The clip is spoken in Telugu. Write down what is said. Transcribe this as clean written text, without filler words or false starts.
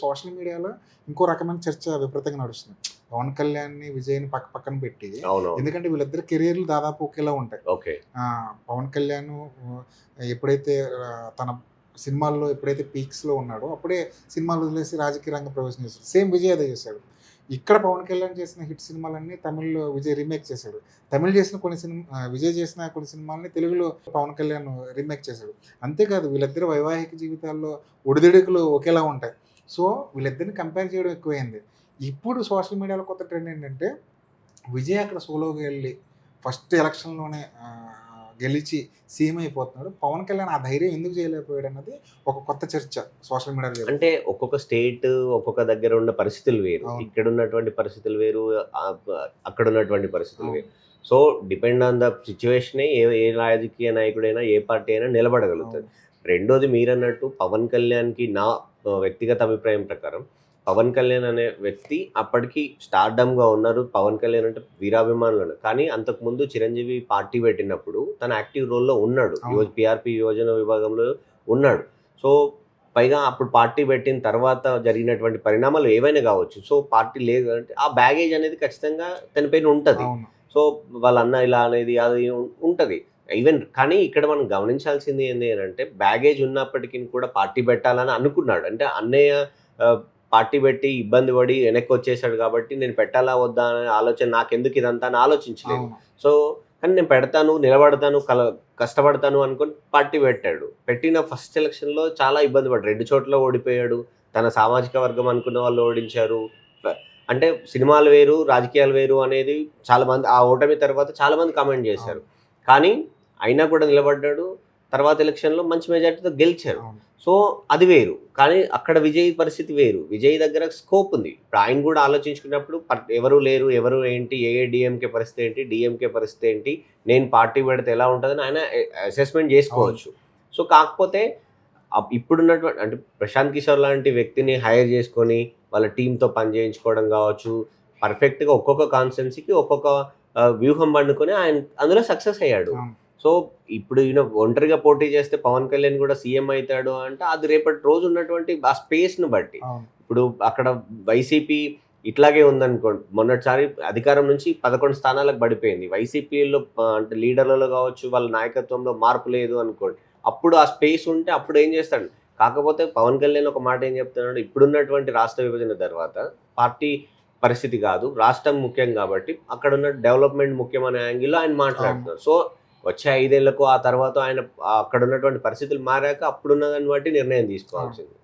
సోషల్ మీడియాలో ఇంకో రకమైన చర్చ విపరీతంగా నడుస్తుంది. పవన్ కళ్యాణ్‌ని, విజయ్‌ని పక్కన పెట్టి అవునవును. ఎందుకంటే వీళ్ళిద్దరి కెరియర్‌లు దాదాపు ఒకేలా ఉంటాయి. ఓకే. పవన్ కళ్యాణ్ ఎప్పుడైతే తన సినిమాల్లో ఎప్పుడైతే పీక్స్‌లో ఉన్నాడో అప్పుడే సినిమాలు వదిలేసి రాజకీయ రంగ ప్రవేశం చేశాడు. సేమ్ విజయ్ అదే చేశాడు. ఇక్కడ పవన్ కళ్యాణ్ చేసిన హిట్ సినిమాలన్నీ తమిళ్‌లో విజయ్ రీమేక్ చేశాడు. విజయ్ చేసిన కొన్ని సినిమాలని తెలుగులో పవన్ కళ్యాణ్ రీమేక్ చేశాడు. అంతేకాదు వీళ్ళిద్దరి వైవాహిక జీవితాల్లో ఒడిదుడుకులు ఒకేలా ఉంటాయి. సో, వీళ్ళిద్దరిని కంపేర్ చేయడం ఎక్కువైంది. ఇప్పుడు సోషల్ మీడియాలో కొత్త ట్రెండ్ ఏంటంటే, విజయ్ అక్కడ సోలోగా ఎళ్లి ఫస్ట్ ఎలక్షన్‌లోనే గెలిచి సీఎం అయిపోతున్నాడు. పవన్ కళ్యాణ్ ఆ ధైర్యం ఎందుకు చేయలేకపోయాడన్నది ఒక కొత్త చర్చ సోషల్ మీడియాలో జరుగుతుంది. అంటే ఒక్కొక్క స్టేట్, ఒక్కొక్క దగ్గర ఉన్న పరిస్థితులు వేరు. అవును. ఇక్కడున్నటువంటి పరిస్థితులు వేరు, అక్కడున్నటువంటి పరిస్థితులు అవును. వేరు. సో, డిపెండ్ ఆన్ ద సిట్యుయేషనే ఏ ఏ రాజకీయ నాయకుడైనా, ఏ పార్టీ అయినా నిలబడగలుగుతది. అవును. రెండోది మీరన్నట్టు పవన్ కళ్యాణ్‌కి నా వ్యక్తిగత అభిప్రాయం ప్రకారం, పవన్ కళ్యాణ్ అనే వ్యక్తి అప్పటికి స్టార్డమ్‌గా ఉన్నారు. పవన్ కళ్యాణ్ అంటే వీరాభిమానులు. కానీ అంతకుముందు చిరంజీవి పార్టీ పెట్టినప్పుడు తను యాక్టివ్ రోల్‌లో ఉన్నాడు. అవును. పీఆర్‌పీ యువజన విభాగంలో ఉన్నాడు. సో, పైగా అప్పుడు పార్టీ పెట్టిన తర్వాత జరిగినటువంటి పరిణామాలు ఏవైనా కావచ్చు. సో, పార్టీ లేదు అంటే ఆ బ్యాగేజ్ అనేది ఖచ్చితంగా తన పైన ఉంటది. అవును. సో, వాళ్ళ అన్న ఇలా అనేది అది ఉంటది. ఈవెన్ కానీ ఇక్కడ మనం గమనించాల్సింది ఏంది అనంటే బ్యాగేజ్ ఉన్నప్పటికి కూడా పార్టీ పెట్టాలని అనుకున్నాడు. అంటే అన్నయ్య పార్టీ పెట్టి ఇబ్బంది పడి వెనక్కొచ్చేసాడు కాబట్టి నేను పెట్టాలా వద్దా అనే ఆలోచన నాకెందుకు ఇదంతా అని ఆలోచించలేదు. అవును. సో, కానీ నేను పెడతాను, నిలబడతాను, కష్టపడతాను అనుకోని పార్టీ పెట్టాడు. పెట్టిన ఫస్ట్ ఎలక్షన్‌లో చాలా ఇబ్బంది పడ్డాడు. 2 చోట్ల ఓడిపోయాడు. తన సామాజిక వర్గం అనుకున్న వాళ్ళు ఓడించారు. ప అంటే సినిమాలు వేరు, రాజకీయాలు వేరు అనేది చాలామంది ఆ ఓటమి తర్వాత చాలామంది కామెంట్ చేశారు. అవును. కానీ అయినా కూడా నిలబడ్డాడు. తర్వాత ఎలక్షన్‌లో మంచి మెజారిటీతో గెలిచారు. అవును. సో, అది వేరు. కానీ అక్కడ విజయ్ పరిస్థితి వేరు. విజయ్ దగ్గర స్కోప్ ఉంది. ఇప్పుడు ఆయన కూడా ఆలోచించుకున్నప్పుడు ఎవరు లేరు, ఎవరు ఏంటి, డీఎంకే పరిస్థితి ఏంటి, డీఎంకే పరిస్థితి ఏంటి, నేను పార్టీ పెడితే ఎలా ఉంటదని ఆయన అసెస్మెంట్ చేసుకోవచ్చు. సో, కాకపోతే ఇప్పుడున్నటువంటి అంటే ప్రశాంత్ కిషోర్ లాంటి వ్యక్తిని హైర్ చేసుకొని వాళ్ళ టీమ్‌తో పని చేయించుకోవడం కావచ్చు, పర్ఫెక్ట్‌గా ఒక్కొక్క కాన్స్టిట్యున్సీకి ఒక్కొక్క వ్యూహం పండుకొని ఆయన అందులో సక్సెస్ అయ్యాడు. అవును. సో, ఇప్పుడు ఈయన ఒంటరిగా పోటీ చేస్తే పవన్ కళ్యాణ్ కూడా సీఎం అయితాడు అంటే అది రేపటి రోజు ఉన్నటువంటి ఆ స్పేస్‌ని బట్టి. అవును. ఇప్పుడు అక్కడ వైసీపీ ఇట్లాగే ఉందనుకోండి. మొన్నటిసారి అధికారం నుంచి 11 స్థానాలకు పడిపోయింది. వైసీపీలో అంటే లీడర్లలో కావచ్చు, వాళ్ళ నాయకత్వంలో మార్పు లేదు అనుకోండి. అప్పుడు ఆ స్పేస్ ఉంటే అప్పుడు ఏం చేస్తాడు. కాకపోతే పవన్ కళ్యాణ్ ఒక మాట ఏం చెప్తున్నాడు, ఇప్పుడున్నటువంటి రాష్ట్ర విభజన తర్వాత పార్టీ పరిస్థితి కాదు, రాష్ట్రం ముఖ్యం కాబట్టి అక్కడున్న డెవలప్‌మెంట్ ముఖ్యం అనే యాంగిల్‌లో ఆయన మాట్లాడుతున్నారు. సో, వచ్చే 5 ఏళ్లకు ఆ తర్వాత ఆయన అక్కడున్నటువంటి పరిస్థితులు మారాక అప్పుడున్న దాన్ని బట్టి నిర్ణయం తీసుకోవాల్సింది.